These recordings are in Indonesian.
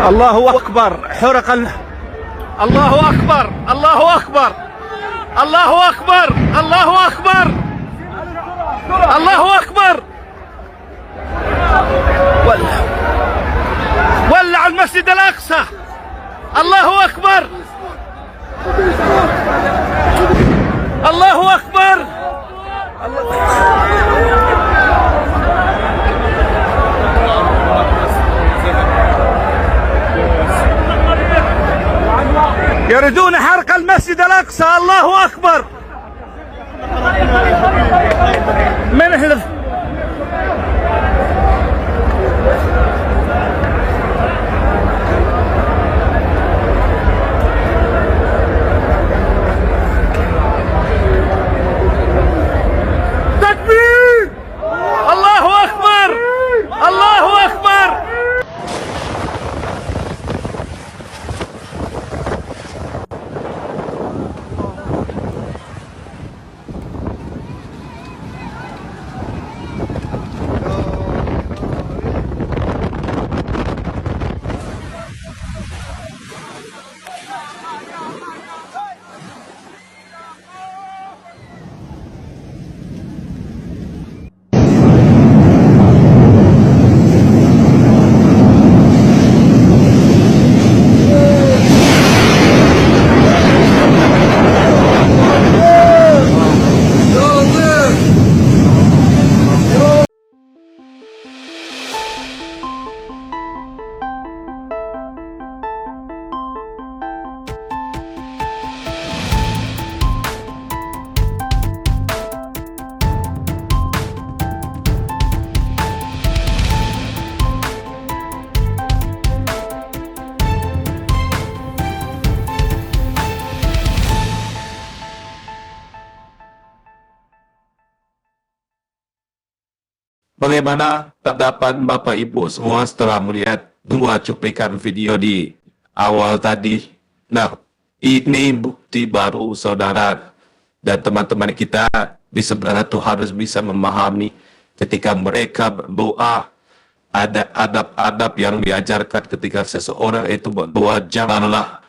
الله أكبر. حرق الله أكبر. الله أكبر. الله أكبر. الله أكبر. الله أكبر. ولع المسجد الأقصى. الله أكبر. الله أكبر. يريدون حرق المسجد الأقصى. الله أكبر. من احلف تكبير. الله أكبر. الله أكبر. Bagaimana tanggapan Bapak Ibu semua setelah melihat dua cuplikan video di awal tadi? Nah, ini bukti baru saudara dan teman-teman kita di sebelah itu harus bisa memahami ketika mereka berdoa, ada adab-adab yang diajarkan ketika seseorang itu berdoa. Janganlah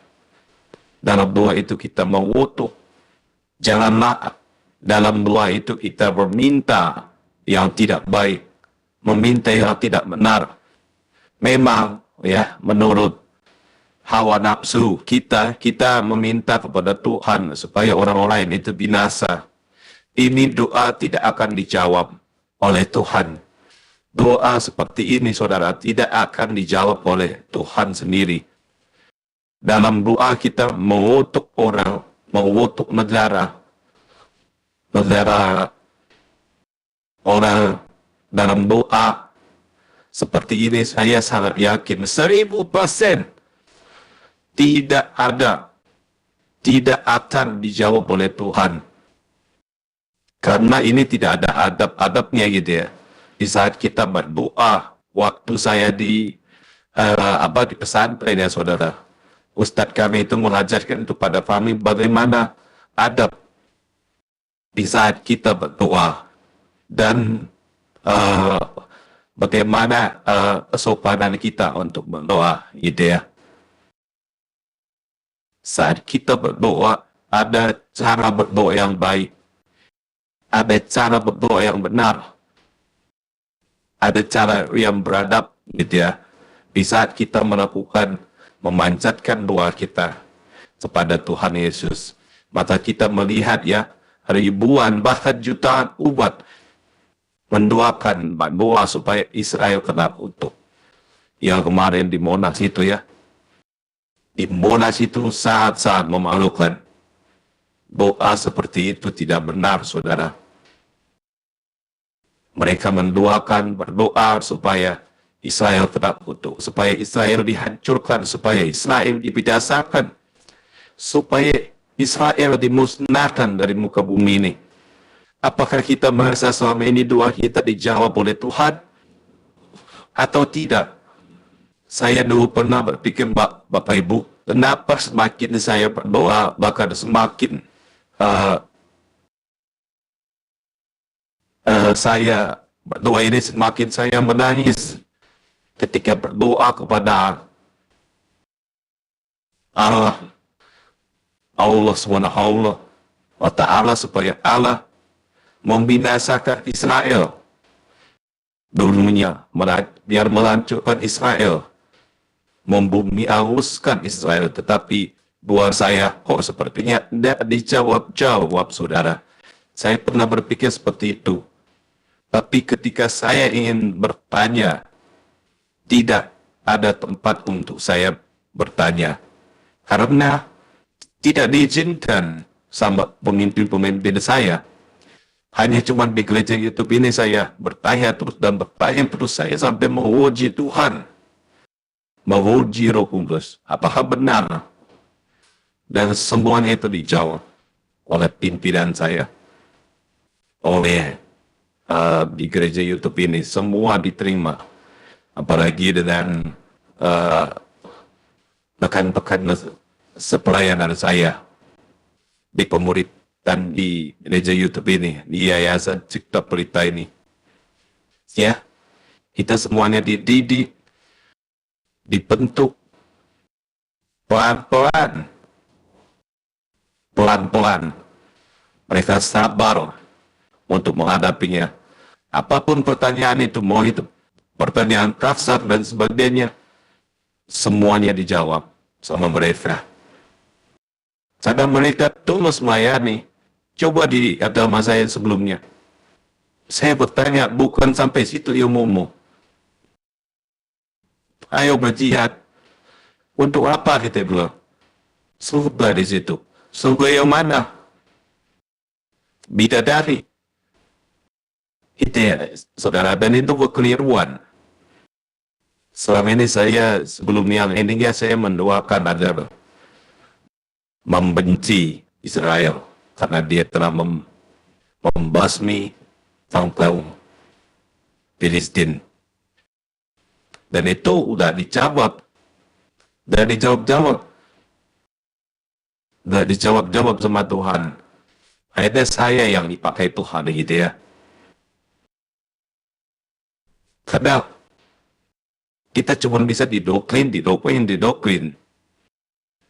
dalam doa itu kita mengutuk, janganlah dalam doa itu kita meminta yang tidak baik, meminta yang tidak benar. Memang ya, menurut hawa nafsu kita meminta kepada Tuhan supaya orang lain itu binasa. Ini doa tidak akan dijawab oleh Tuhan. Doa seperti ini saudara tidak akan dijawab oleh Tuhan sendiri. Dalam doa kita mengutuk orang, mengutuk negara orang dalam doa seperti ini, saya sangat yakin 1000% tidak akan dijawab oleh Tuhan, karena ini tidak ada adab-adabnya gitu ya. Di saat kita berdoa, waktu saya di pesantren ya saudara, Ustadz kami itu mengajarkan itu pada kami bagaimana adab di saat kita berdoa dan bagaimana kesopanan kita untuk berdoa gitu ya. Saat kita berdoa, ada cara berdoa yang baik, ada cara berdoa yang benar, ada cara yang beradab gitu ya. Di saat kita melakukan, memanjatkan doa kita kepada Tuhan Yesus, maka kita melihat ya, ribuan bahkan jutaan umat mendoakan doa supaya Israel kena kutuk. Yang kemarin di Monas itu ya, di Monas itu sangat-sangat memalukan. Doa seperti itu tidak benar saudara. Mereka mendoakan, berdoa supaya Israel kena kutuk, supaya Israel dihancurkan, supaya Israel dibinasakan, supaya Israel dimusnahkan dari muka bumi ini. Apakah kita merasa selama ini doa kita dijawab oleh Tuhan atau tidak? Saya dulu pernah berpikir, Bapak Ibu, kenapa semakin saya berdoa, bahkan semakin saya berdoa ini, semakin saya menangis ketika berdoa kepada Allah SWT wa ta'ala supaya Allah membinasakan Israel dulunya, biar melancurkan Israel, membumi hanguskan Israel. Tetapi buat saya kok sepertinya tidak dijawab-jawab, saudara. Saya pernah berpikir seperti itu, tapi ketika saya ingin bertanya, tidak ada tempat untuk saya bertanya karena tidak diizinkan sama pemimpin-pemimpin saya. Hanya cuma di gereja YouTube ini saya bertanya terus dan bertanya terus, saya sampai menguji Tuhan, menguji Roh Kudus, apakah benar? Dan semuanya itu dijawab oleh pimpinan saya, oleh di gereja YouTube ini, semua diterima. Apalagi dengan rekan-rekan sepelayanan saya di pemurid dan di gereja YouTube ini, di Yayasan Cipta Pelita ini. Ya, kita semuanya dididik, dibentuk pelan-pelan. Pelan-pelan. Mereka sabar untuk menghadapinya. Apapun pertanyaan itu, mau itu pertanyaan kasar dan sebagainya, semuanya dijawab sama mereka. Karena mereka tulus melayani. Coba di agama saya sebelumnya, saya bertanya bukan sampai situ ilmumu. Ayo berjihad. Untuk apa kita bilang? Surga di situ. Surga yang mana? Bidadari. Itu ya, saudara, dan itu kekeliruan. Selama ini saya, sebelum yang ini ya, saya mendoakan agar membenci Israel karena dia telah membasmi kaum Filistin. Dan itu udah dijawab. Dan dijawab sama Tuhan. Akhirnya saya yang dipakai Tuhan gitu ya. Karena kita cuma bisa didoktrin.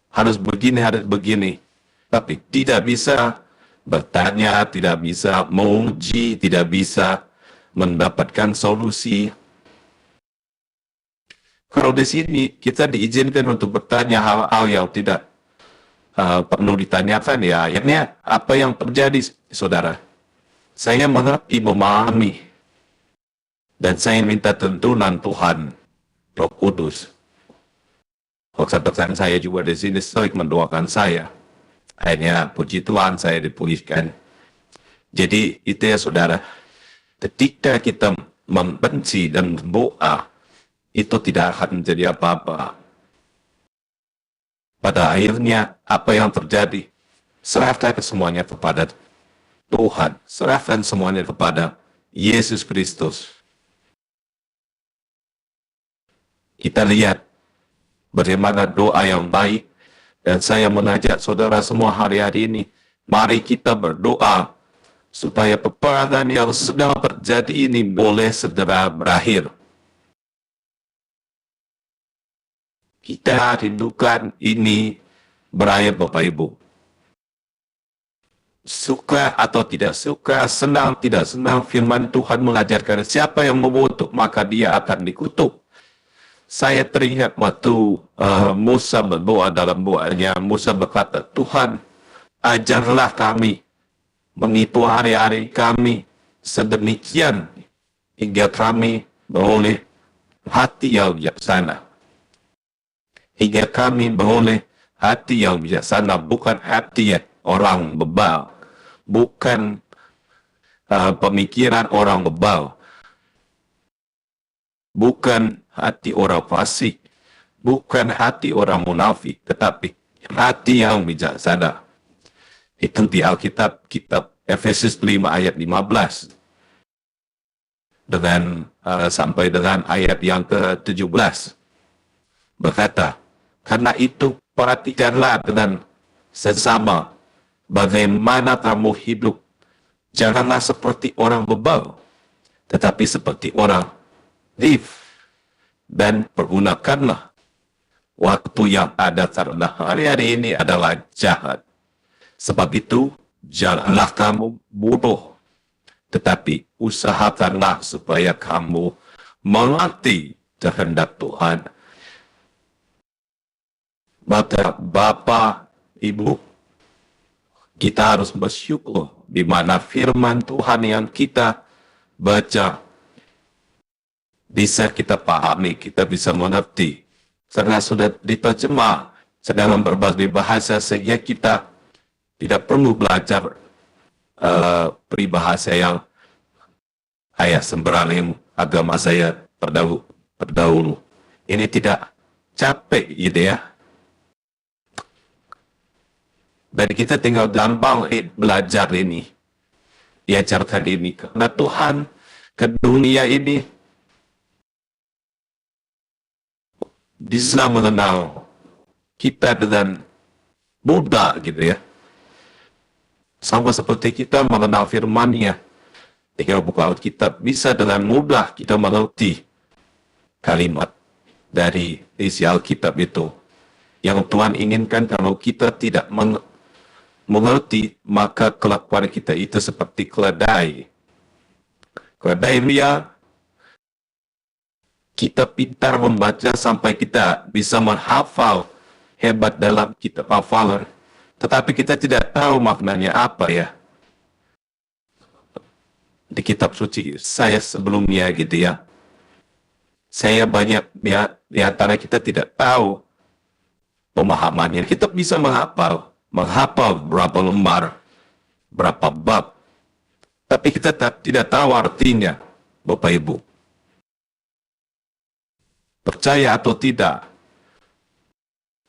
Harus begini. Tapi tidak bisa bertanya, tidak bisa menguji, tidak bisa mendapatkan solusi. Kalau di sini kita diizinkan untuk bertanya hal-hal yang tidak perlu ditanyakan, ya akhirnya apa yang terjadi, saudara? Saya mengerti, memahami, dan saya minta tuntunan Tuhan, Roh Kudus. Rekan-rekan saya juga di sini sering mendoakan saya. Akhirnya puji Tuhan saya dipulihkan. Jadi itu ya saudara, ketika kita membenci dan berdoa, itu tidak akan menjadi apa-apa. Pada akhirnya apa yang terjadi? Serahkan semuanya kepada Tuhan. Serahkan semuanya kepada Yesus Kristus. Kita lihat bagaimana doa yang baik. Dan saya mengajak saudara semua hari-hari ini, mari kita berdoa supaya peperangan yang sedang terjadi ini boleh segera berakhir. Kita rindukan ini berakhir, Bapak Ibu. Suka atau tidak suka, senang tidak senang, firman Tuhan mengajarkan siapa yang mengutuk maka dia akan dikutuk. Saya teringat waktu Musa berdoa dalam doanya. Musa berkata, Tuhan, ajarlah kami menipu hari-hari kami sedemikian hingga kami beroleh hati yang bijaksana. Hingga kami beroleh hati yang bijaksana, bukan hati orang bebal, bukan pemikiran orang bebal, bukan hati orang fasik, bukan hati orang munafik, tetapi hati yang bijaksana. Itu di Alkitab, kitab Efesus 5 ayat 15. Dengan sampai dengan ayat yang ke-17. Berkata, karena itu perhatikanlah dengan sesama bagaimana kamu hidup. Janganlah seperti orang bebal, tetapi seperti orang live. Dan pergunakanlah Waktu yang ada karena hari-hari ini adalah jahat. Sebab itu, janganlah kamu bodoh, tetapi usahakanlah supaya kamu mengerti kehendak Tuhan. Maka Bapak, Ibu, kita harus bersyukur di mana firman Tuhan yang kita baca bisa kita pahami, kita bisa mengerti. Karena sudah diterjemah dalam berbagai bahasa sehingga kita tidak perlu belajar peribahasa yang ayah sembrani agama saya terdahulu. Ini tidak capek gitu ya. Dan kita tinggal gampang belajar ini. Diajarkan ini. Karena Tuhan ke dunia ini bisa mengenal kita dengan mudah gitu ya. Sama seperti kita mengenal firman-Nya. Tinggal buka Alkitab, bisa dengan mudah kita mengerti kalimat dari isi Alkitab itu. Yang Tuhan inginkan kalau kita tidak mengerti, maka kelakuan kita itu seperti keledai. Keledai liar, kita pintar membaca sampai kita bisa menghafal hebat dalam kitab hafalan. Tetapi kita tidak tahu maknanya apa ya. Di kitab suci saya sebelumnya gitu ya. Saya banyak di antara kita tidak tahu pemahamannya. Kita bisa menghafal berapa lembar, berapa bab. Tapi kita tidak tahu artinya, Bapak Ibu. Percaya atau tidak,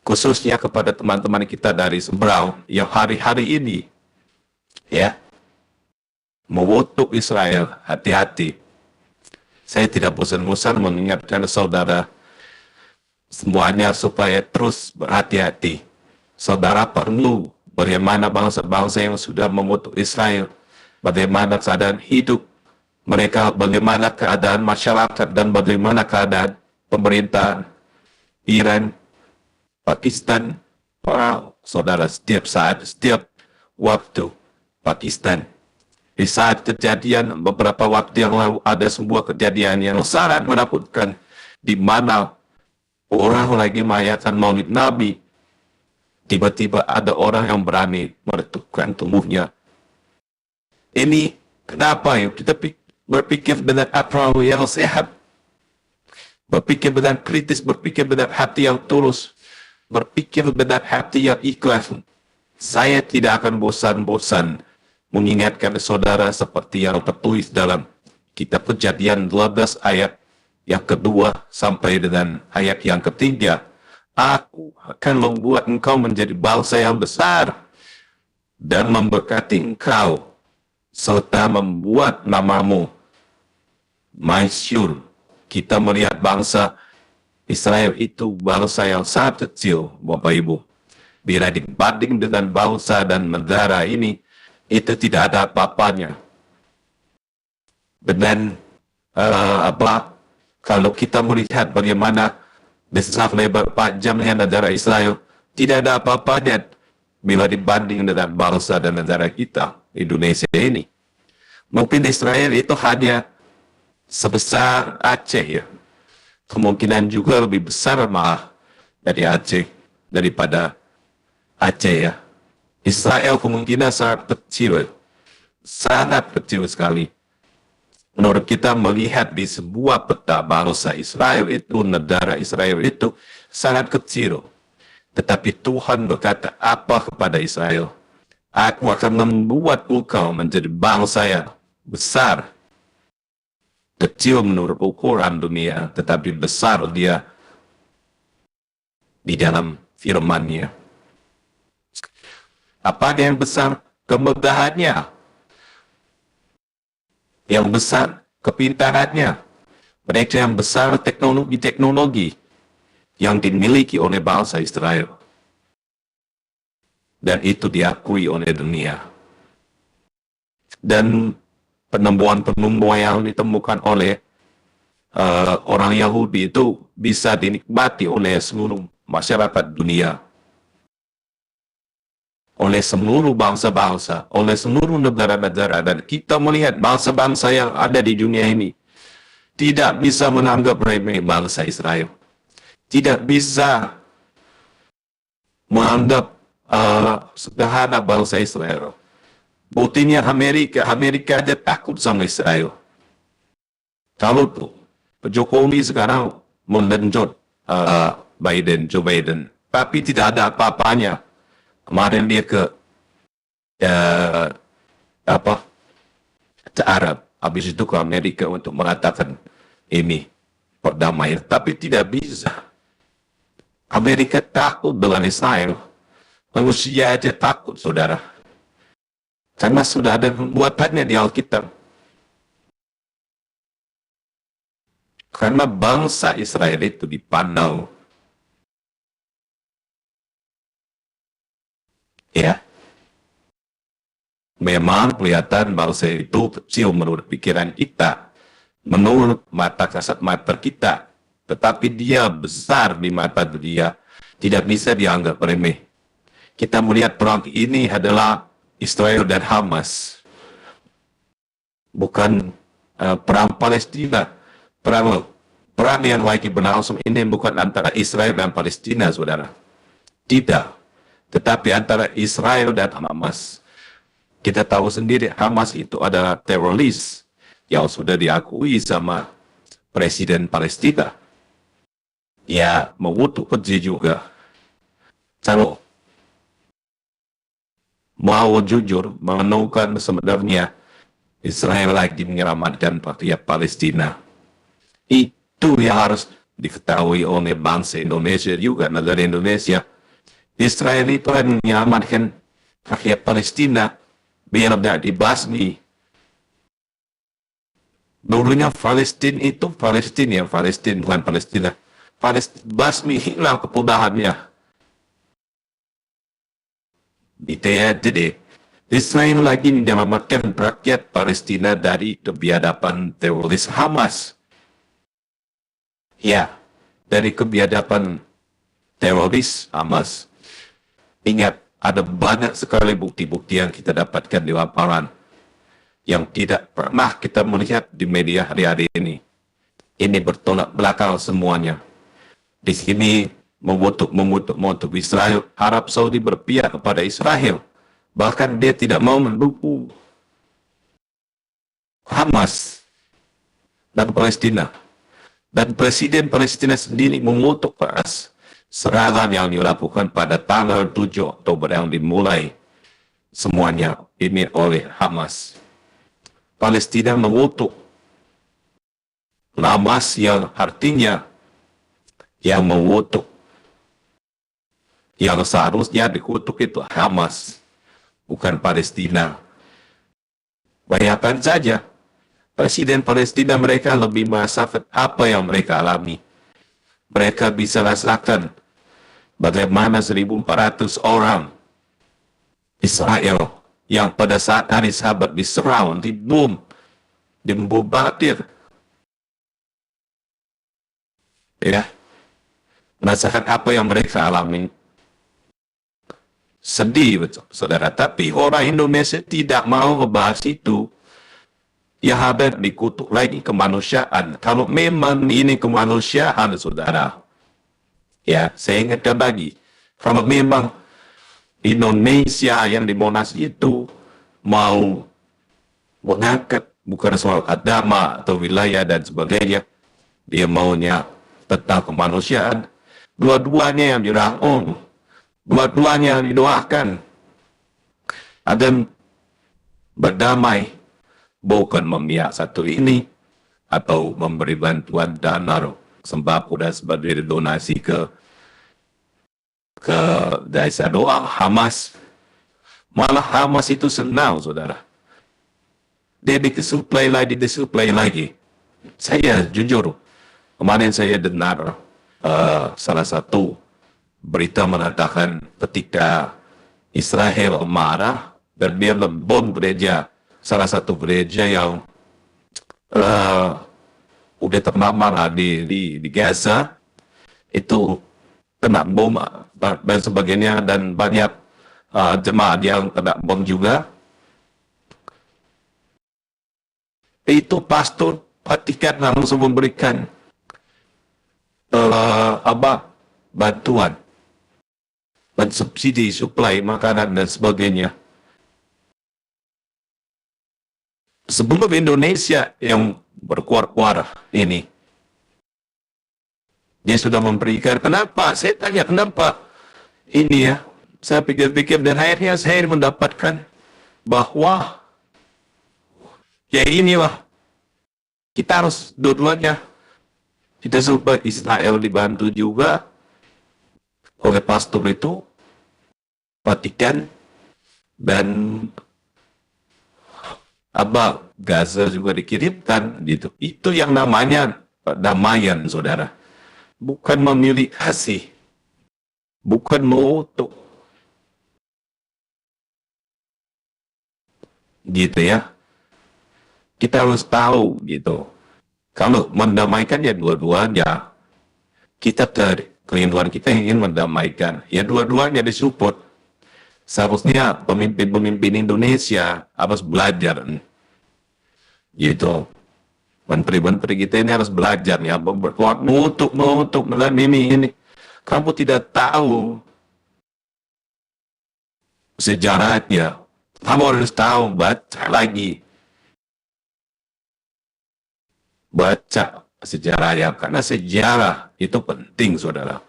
khususnya kepada teman-teman kita dari seberang yang hari-hari ini, ya, mengutuk Israel, hati-hati. Saya tidak bosan-bosan mengingatkan saudara semuanya supaya terus berhati-hati. Saudara perlu bagaimana bangsa-bangsa yang sudah mengutuk Israel, bagaimana keadaan hidup mereka, bagaimana keadaan masyarakat, dan bagaimana keadaan pemerintahan Iran, Pakistan, saudara, setiap saat, setiap waktu, Pakistan. Di saat kejadian beberapa waktu yang lalu ada sebuah kejadian yang sangat menakutkan, di mana orang lagi merayakan Maulid Nabi, tiba-tiba ada orang yang berani meletupkan tubuhnya. Ini kenapa ya? Kita berpikir dengan akal yang sehat, berpikir dengan kritis, berpikir dengan hati yang tulus, berpikir dengan hati yang ikhlas. Saya tidak akan bosan-bosan mengingatkan saudara seperti yang tertulis dalam kitab Kejadian 12 ayat yang kedua sampai dengan ayat yang ketiga. Aku akan membuat engkau menjadi bangsa yang besar dan memberkati engkau, serta membuat namamu masyhur. Kita melihat bangsa Israel itu bangsa yang sangat kecil, Bapak Ibu. Bila dibanding dengan bangsa dan negara ini, itu tidak ada apa-apanya. Dan kalau kita melihat bagaimana besar lebar panjangnya negara Israel, tidak ada apa-apanya bila dibanding dengan bangsa dan negara kita, Indonesia ini. Mungkin Israel itu hanya sebesar Aceh ya. Kemungkinan juga lebih besar malah dari Aceh, daripada Aceh ya. Israel kemungkinan sangat kecil sekali. Menurut kita melihat di sebuah peta bangsa Israel itu, negara Israel itu sangat kecil. Tetapi Tuhan berkata apa kepada Israel? Aku akan membuat engkau menjadi bangsa yang besar. Kecil menurut ukuran dunia, tetapi besar dia di dalam firman-Nya. Apa yang besar? Kemegahannya. Yang besar kepintarannya. Mereka yang besar teknologi yang dimiliki oleh bangsa Israel. Dan itu diakui oleh dunia. Dan penemuan-penemuan yang ditemukan oleh orang Yahudi itu bisa dinikmati oleh seluruh masyarakat dunia, oleh seluruh bangsa-bangsa, oleh seluruh negara-negara, dan kita melihat bangsa-bangsa yang ada di dunia ini tidak bisa menganggap remeh bangsa Israel, tidak bisa menganggap sederhana bangsa Israel. Buktinya Amerika aja takut sama Israel. Kalau tuh Jokowi sekarang mengenjot Joe Biden, tapi tidak ada apa-apanya. Kemarin dia ke Arab, habis itu ke Amerika untuk mengatakan ini perdamaian, tapi tidak bisa. Amerika takut dengan Israel, manusia aja takut, saudara, karena sudah ada pembuatannya di Alkitab. Karena bangsa Israel itu dipandang, ya, memang kelihatan bangsa itu kecil menurut pikiran kita, menurut mata kasat mata kita, tetapi dia besar di mata dia, tidak bisa dianggap remeh. Kita melihat perang ini adalah Israel dan Hamas, bukan perang Palestina. Perang yang lagi berlangsung ini bukan antara Israel dan Palestina, saudara. Tidak. Tetapi antara Israel dan Hamas. Kita tahu sendiri Hamas itu adalah teroris yang sudah diakui sama Presiden Palestina. Ya, mengutuk keji juga. Kalau mau jujur, menemukan sebenarnya Israel lagi menyelamatkan rakyat Palestina. Itu yang harus diketahui oleh bangsa Indonesia juga, negara Indonesia. Israel itu akan menyelamatkan rakyat Palestina biar tidak dibasmi. Dulunya Palestina itu Palestina bukan Palestina. Basmi hilang kepunahannya. Jadi Israel lagi menyelamatkan rakyat Palestina dari kebiadaban teroris Hamas. Ya, dari kebiadaban teroris Hamas. Ingat, ada banyak sekali bukti-bukti yang kita dapatkan di lapangan yang tidak pernah kita melihat di media hari-hari ini. Ini bertolak belakang semuanya. Di sini mengutuk Israel. Arab Saudi berpihak kepada Israel. Bahkan dia tidak mau mendukung Hamas dan Palestina. Dan Presiden Palestina sendiri mengutuk keras serangan yang dilakukan pada tanggal 7 Oktober yang dimulai semuanya ini oleh Hamas. Palestina mengutuk Hamas yang artinya yang mengutuk, yang seharusnya dikutuk itu Hamas, bukan Palestina. Bayangkan saja, Presiden Palestina mereka lebih merasakan apa yang mereka alami. Mereka bisa rasakan bagaimana 1.400 orang Israel yang pada saat hari Sabat diserang, dibom, dibombardir. Ya, merasakan apa yang mereka alami. Sedih betul, saudara. Tapi orang Indonesia tidak mau membahas itu. Ya, ada dikutuk lagi kemanusiaan. Kalau memang ini kemanusiaan, saudara, ya, saya ingatkan lagi, kalau memang Indonesia yang di Monas itu mau mengangkat bukan soal agama atau wilayah dan sebagainya, dia maunya tentang kemanusiaan, dua-duanya yang dirangkul, dua-duanya yang didoakan, agar berdamai, bukan memihak satu ini atau memberi bantuan dana sembako dan sebagai donasi ke desa doa Hamas. Malah Hamas itu senang, saudara. Dia disuplai lagi. Saya jujur, kemarin saya dengar salah satu berita mengatakan ketika Israel marah dan dia membom gereja, salah satu gereja yang udah ternama di Gaza, itu kena bom dan sebagainya, dan banyak jemaat yang kena bom juga. Itu pastor Vatikan langsung memberikan bantuan dan subsidi suplai makanan dan sebagainya. Sebelum Indonesia yang berkuar-kuar ini, dia sudah memberikan. Kenapa? Saya tanya kenapa ini ya. Saya pikir-pikir dan akhirnya saya mendapatkan bahwa ya inilah, kita harus dua-duanya. Kita supaya Israel dibantu juga oleh pastor itu, Vatikan, dan Gaza juga dikirimkan gitu. Itu yang namanya perdamaian, saudara. Bukan memilih kasih, bukan mengutuk, gitu ya. Kita harus tahu gitu. Kalau mendamaikan ya dua-duanya. Kita kerinduan kita ingin mendamaikan. Ya dua-duanya disupport. Seharusnya pemimpin-pemimpin Indonesia harus belajar. Gitu. Menteri-menteri kita ini harus belajar ya. Mengutuk ini. Kamu tidak tahu sejarahnya. Kamu harus tahu, baca lagi. Baca sejarahnya, karena sejarah itu penting, saudara.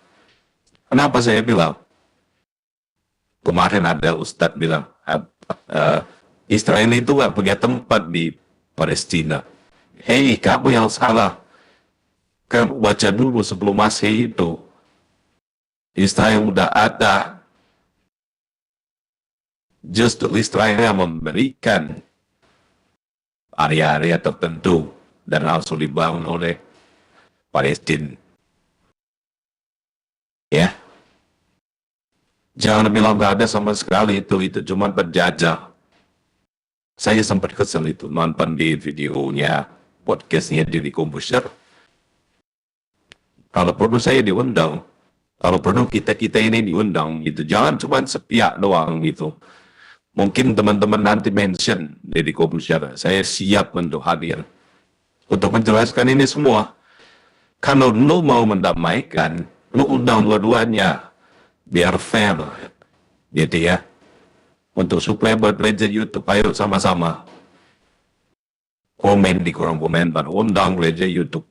Kenapa saya bilang? Kemarin ada Ustadz bilang, Israel itu gak punya tempat di Palestina. Hei, kamu yang salah. Kamu baca dulu sebelum Masehi itu. Israel udah ada. Justru Israel yang memberikan area-area tertentu dan langsung dibangun oleh Palestina. Ya. Jangan bilang gak ada sama sekali itu cuma penjajah. Saya sempat kesel itu nonton di videonya, podcastnya Deddy Corbuzier. Kalau perlu saya diundang, kalau perlu kita ini diundang gitu. Jangan cuma sepihak doang gitu. Mungkin teman-teman nanti mention Deddy Corbuzier, saya siap untuk hadir untuk menjelaskan ini semua. Kalau lu mau mendamaikan, lu undang dua-duanya biar fair, gitu ya. Untuk supaya buat gereja YouTube, ayo sama-sama komen di kolom komentar, undang gereja YouTube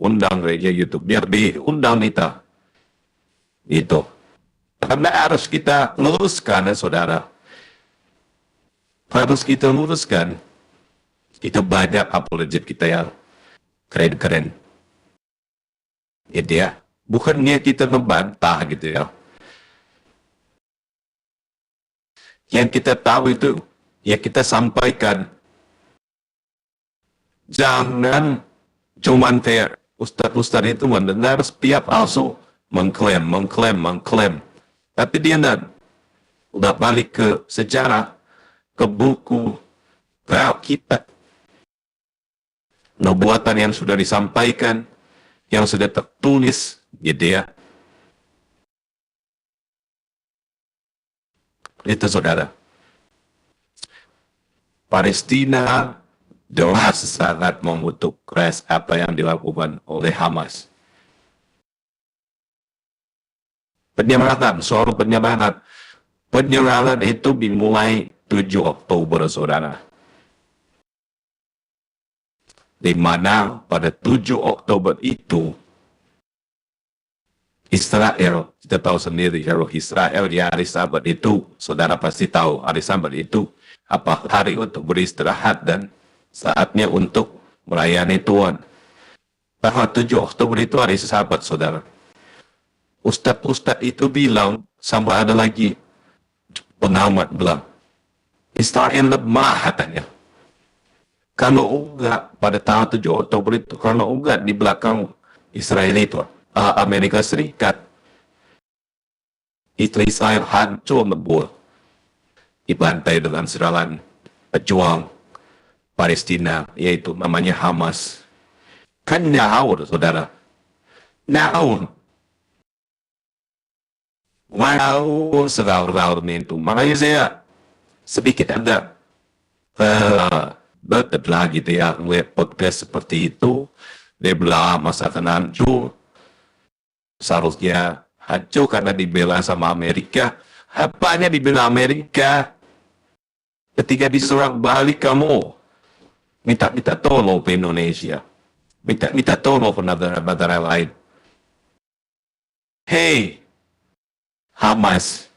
biar diundang kita. Itu karena harus kita luruskan ya saudara, harus kita luruskan. Itu banyak apologet kita yang keren-keren, gitu ya. Bukannya kita membantah gitu ya. Yang kita tahu itu, ya kita sampaikan. Jangan cuman kayak ustadz-ustadz itu mendengar setiap palsu, mengklaim. Tapi dia udah balik ke sejarah, ke buku, ke Alkitab. Nubuatan yang sudah disampaikan, yang sudah tertulis, gitu ya. Itu saudara. Palestina jelas sangat mengutuk keras apa yang dilakukan oleh Hamas. Penyerangan, soal penyerangan. Penyerangan itu dimulai 7 Oktober, saudara. Di mana pada 7 Oktober itu, Israel, kita tahu sendiri, kalau Israel di hari Sabat itu, saudara pasti tahu, hari Sabat itu apa hari untuk beristirahat dan saatnya untuk melayani Tuhan. Tanggal 7 Oktober itu hari Sabat, saudara. Ustadz-ustadz itu bilang, sama ada lagi pengamat bilang, Israel lemah katanya. Kalau enggak, pada tanggal 7 Oktober itu, kalau enggak di belakang Israel itu, Amerika Serikat, itu Israel hancur lebur, dibantai dengan serangan pejuang Palestina, yaitu namanya Hamas. Kan nyaur, saudara. Nyaur. Wow, seral-ral itu. Makanya saya sedikit ada dekat lagi gitu ya, ngeliat podcast seperti itu. Dia bilang masa akan hancur, seharusnya hancur karena dibela sama Amerika. Apanya dibela Amerika? Ketika diserang balik kamu, minta tolong ke Indonesia. Minta tolong ke negara lain. Hey, Hamas,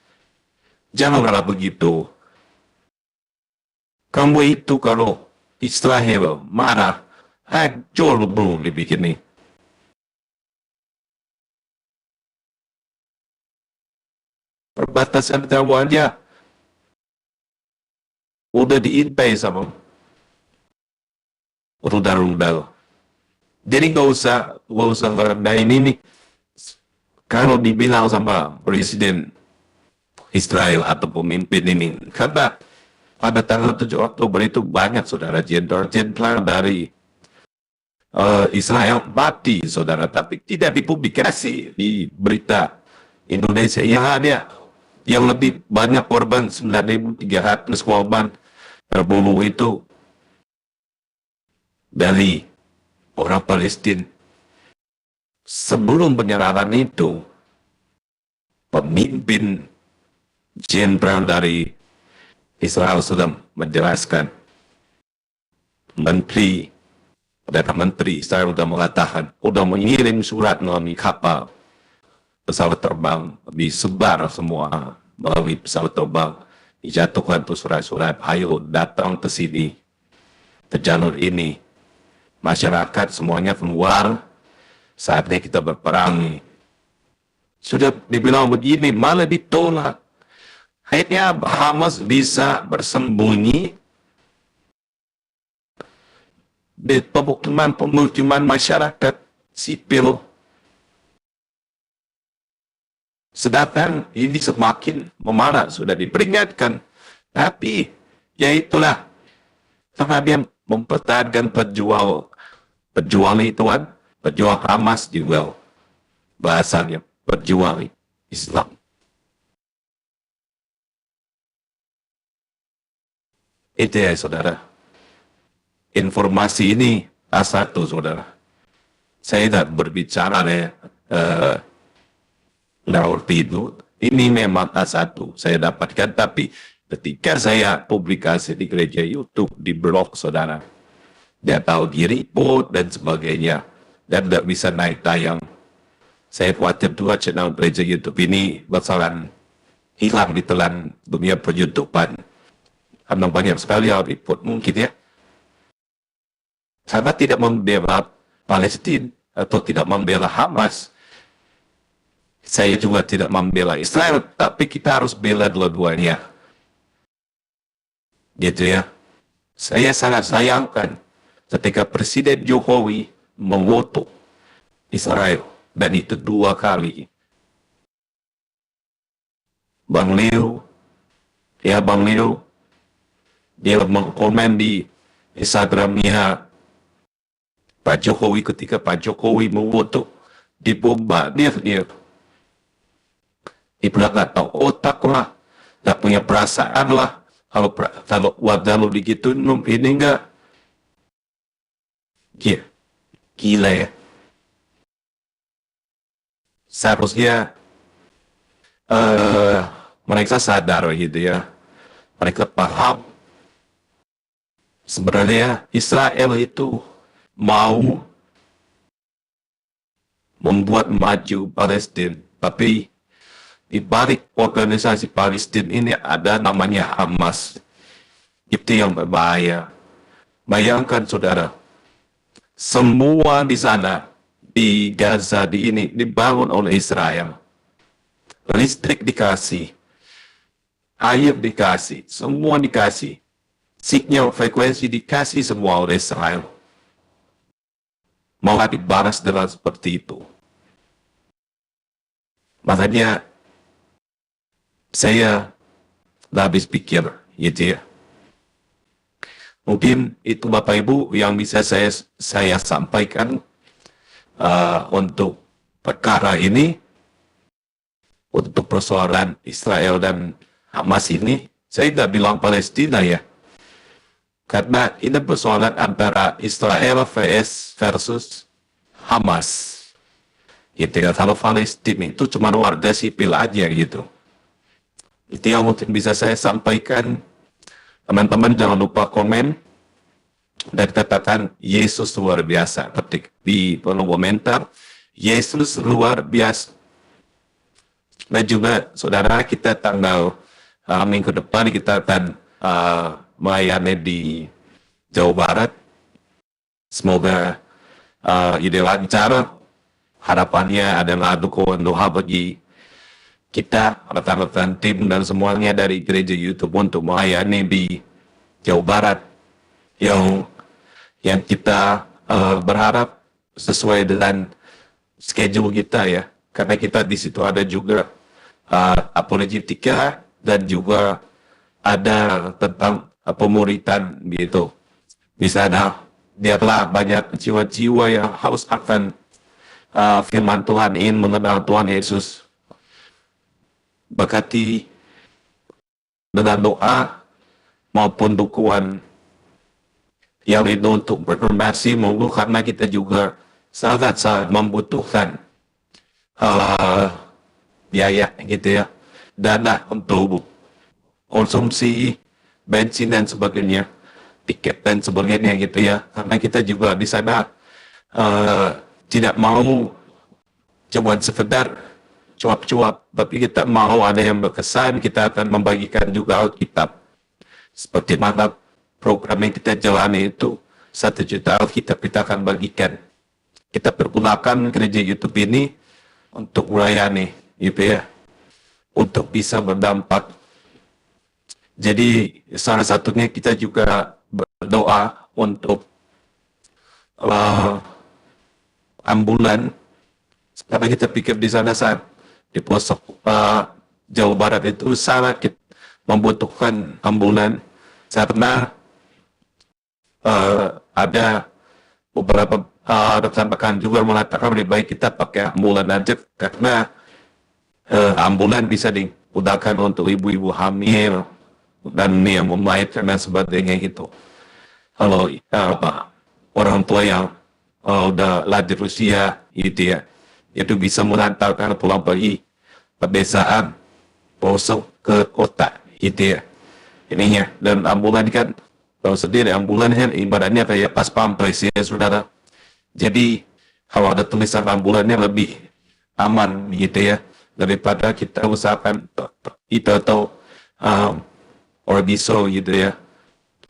janganlah begitu. Kamu itu kalau Israel marah, hancur belum dibikin nih. Perbatasan Taiwannya udah diintai sama rudal-rudal. Jadi nggak usah merendahin ini. Kalau dibilang sama Presiden Israel atau pemimpin ini, karena pada tanggal 7 Oktober itu banyak saudara jenderal dari Israel mati, saudara, tapi tidak dipublikasi di berita Indonesia. Yang ada yang lebih banyak korban, 9.300 korban terbunuh itu dari orang Palestina. Sebelum penyerangan itu, pemimpin jenderal dari Israel sudah menjelaskan, Perdana Menteri Israel sudah mengatakan, sudah mengirim surat melalui kapal, pesawat terbang, disebar semua melalui pesawat terbang, dijatuhkan tuh surat-surat, ayo datang ke sini, ke jalur ini, masyarakat semuanya keluar, saatnya kita berperang. Sudah dibilang begini, malah ditolak. Akhirnya Hamas bisa bersembunyi di pemukiman masyarakat sipil. Sedangkan ini semakin memarah, sudah diperingatkan. Tapi, ya itulah, karena dia mempertahankan pejuang itu kan, pejuang Hamas juga, bahasanya pejuang Islam. Itu ya saudara. Informasi ini A1 saudara. Saya tidak berbicara lewat itu. Ini memang A1 saya dapatkan, tapi ketika saya publikasi di gereja YouTube, di blog saudara, dia tahu di report dan sebagainya, dan tidak bisa naik tayang. Saya khawatir dua channel gereja YouTube ini bakalan hilang di telan dunia per-YouTubean. Karena banyak sekali yang report mungkin ya. Saya tidak membela Palestina atau tidak membela Hamas. Saya juga tidak membela Israel, tapi kita harus bela dua-duanya. Gitu ya. Saya sangat sayangkan ketika Presiden Jokowi mengutuk Israel, dan itu 2 kali. Bang Leo, dia mengkomen di Instagramnya Pak Jokowi ketika Pak Jokowi mengutuk, dibombardir dia. Dia bilang nggak tahu otak lah, nggak punya perasaan lah. Kalau wadah lu digituin, ini enggak. Gila ya. Seharusnya mereka sadar gitu ya. Mereka paham sebenarnya Israel itu mau membuat maju Palestina, tapi di balik organisasi Palestina ini ada namanya Hamas. Itu yang berbahaya. Bayangkan saudara, semua di sana, di Gaza, di ini, dibangun oleh Israel. Listrik dikasih, air dikasih, semua dikasih. Signal frekuensi dikasih semua oleh Israel. Mau dibalas dengan seperti itu. Makanya, saya habis pikir, gitu ya. Mungkin itu Bapak Ibu yang bisa saya sampaikan untuk perkara ini. Untuk untuk persoalan Israel dan Hamas ini, saya tidak bilang Palestina ya. Karena ini persoalan antara Israel versus Hamas. Gitu ya, kalau Palestina itu cuma warga sipil aja gitu. Itu yang mungkin bisa saya sampaikan. Teman-teman jangan lupa komen dan katakan Yesus luar biasa. Ketik di kolom komentar, Yesus luar biasa. Dan juga saudara, kita tanggal minggu depan kita akan melayani di Jawa Barat. Semoga ide lancar. Harapannya adalah dukungan doa bagi kita, rekan-rekan tim dan semuanya dari gereja YouTube untuk melayani di Jawa Barat yang kita berharap sesuai dengan schedule kita ya, karena kita di situ ada juga apologetika dan juga ada tentang pemuritan gitu. Di sana biarlah banyak jiwa-jiwa yang haus akan firman Tuhan, ingin mengenal Tuhan Yesus. Berkati dengan doa maupun dukungan yang itu untuk berkonversi mulu, karena kita juga sangat-sangat membutuhkan biaya gitu ya, dana untuk konsumsi bensin dan sebagainya, tiket dan sebagainya gitu ya, karena kita juga di sana tidak mau cuma sekedar cuap-cuap, tapi kita mau ada yang berkesan. Kita akan membagikan juga Alkitab. Seperti mana program yang kita jalani itu, 1 juta Alkitab kita akan bagikan. Kita pergunakan gereja YouTube ini untuk melayani, gitu ya, untuk bisa berdampak. Jadi salah satunya kita juga berdoa untuk ambulan, karena kita pikir di sana saat di pelosok Jawa Barat itu sangat membutuhkan ambulan, karena ada beberapa rekan-rekan juga mengatakan lebih baik kita pakai ambulan aja, karena ambulan bisa digunakan untuk ibu-ibu hamil dan yang melahirkan dan sebagainya gitu. Kalau orang tua yang udah lanjut usia gitu ya, itu bisa mengantarkan pulang pergi pedesaan pelosok ke kota gitu ya ininya. Dan ambulan kan kalau sendiri, ambulan kan ibaratnya kayak pas pampres ya saudara. Jadi kalau ada tulisan ambulannya lebih aman gitu ya, daripada kita usahakan itu atau Orbiso gitu ya,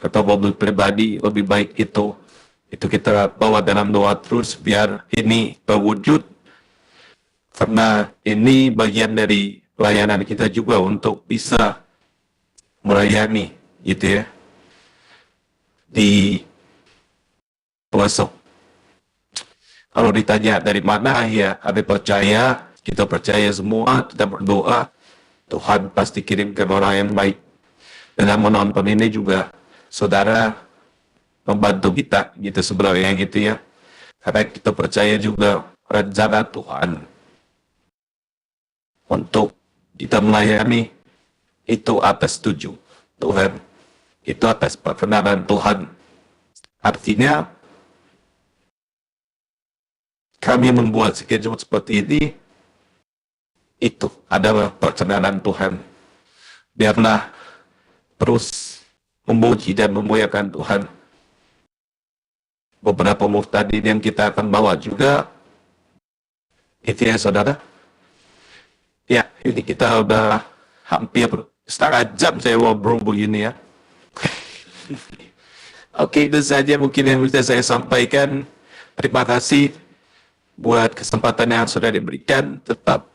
atau mobil pribadi. Lebih baik itu kita bawa dalam doa terus biar ini berwujud, karena ini bagian dari pelayanan kita juga untuk bisa melayani gitu ya di pelosok. Kalau ditanya dari mana, ya kami percaya, kita percaya semua, kita berdoa Tuhan pasti kirimkan orang yang baik. Dan menonton ini juga saudara membantu kita gitu sebenarnya gitu ya, karena kita percaya juga rencana Tuhan untuk kita melayani itu atas tujuan Tuhan, itu atas perkenanan Tuhan. Artinya kami membuat schedule seperti ini, itu adalah perkenanan Tuhan. Biarlah terus memuji dan memuliakan Tuhan. Beberapa muftadin yang kita akan bawa juga itu ya saudara. Ya, ini kita udah hampir setengah jam saya ngobrol begini ya. Oke, itu saja mungkin yang bisa saya sampaikan. Terima kasih buat kesempatan yang sudah diberikan. Tetap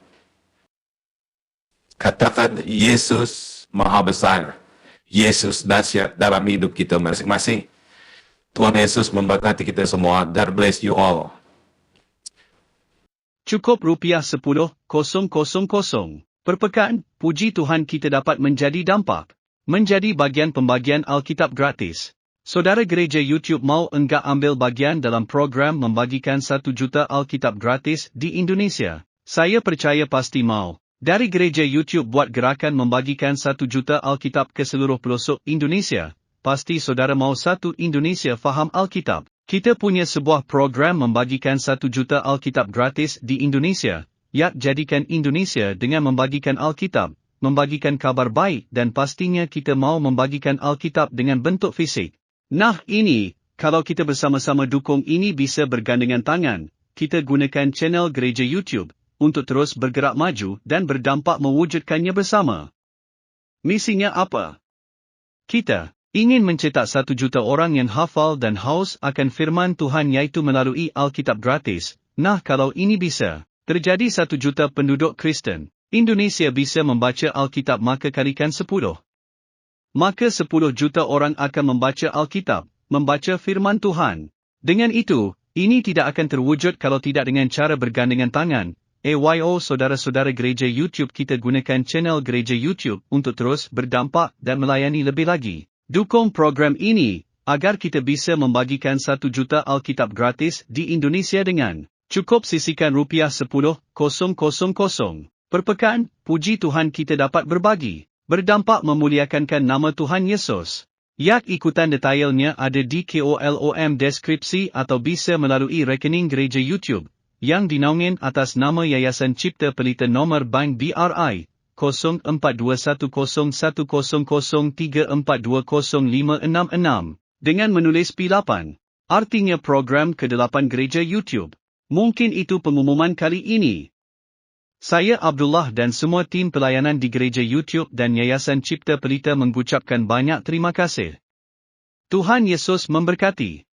katakan Yesus Maha Besar, Yesus dahsyat dalam hidup kita masing-masing. Tuhan Yesus memberkati kita semua. God bless you all. Cukup rupiah 10,000 per pekan. Puji Tuhan kita dapat menjadi dampak, menjadi bagian pembagian Alkitab gratis. Saudara gereja YouTube mau enggak ambil bagian dalam program membagikan 1 juta Alkitab gratis di Indonesia? Saya percaya pasti mau. Dari gereja YouTube buat gerakan membagikan 1 juta Alkitab ke seluruh pelosok Indonesia. Pasti saudara mau satu Indonesia faham Alkitab. Kita punya sebuah program membagikan 1 juta Alkitab gratis di Indonesia. Yak jadikan Indonesia dengan membagikan Alkitab, membagikan kabar baik dan pastinya kita mau membagikan Alkitab dengan bentuk fisik. Nah ini, kalau kita bersama-sama dukung ini bisa bergandengan tangan, kita gunakan channel gereja YouTube untuk terus bergerak maju dan berdampak mewujudkannya bersama. Misinya apa? Kita ingin mencetak 1 juta orang yang hafal dan haus akan firman Tuhan yaitu melalui Alkitab gratis. Nah kalau ini bisa, terjadi 1 juta penduduk Kristen, Indonesia bisa membaca Alkitab maka kalikan 10. Maka 10 juta orang akan membaca Alkitab, membaca firman Tuhan. Dengan itu, ini tidak akan terwujud kalau tidak dengan cara bergandengan tangan. Saudara-saudara gereja YouTube kita gunakan channel gereja YouTube untuk terus berdampak dan melayani lebih lagi. Dukung program ini, agar kita bisa membagikan 1 juta Alkitab gratis di Indonesia dengan cukup sisihkan Rp10,000 per pekan. Puji Tuhan kita dapat berbagi, berdampak memuliakan nama Tuhan Yesus. Yak ikutan detailnya ada di kolom deskripsi atau bisa melalui rekening gereja YouTube yang dinaungin atas nama Yayasan Cipta Pelita nomor bank BRI 04210034205666 dengan menulis P8, artinya program ke-8 gereja YouTube. Mungkin itu pengumuman kali ini. Saya Abdullah dan semua tim pelayanan di gereja YouTube dan Yayasan Cipta Pelita mengucapkan banyak terima kasih. Tuhan Yesus memberkati.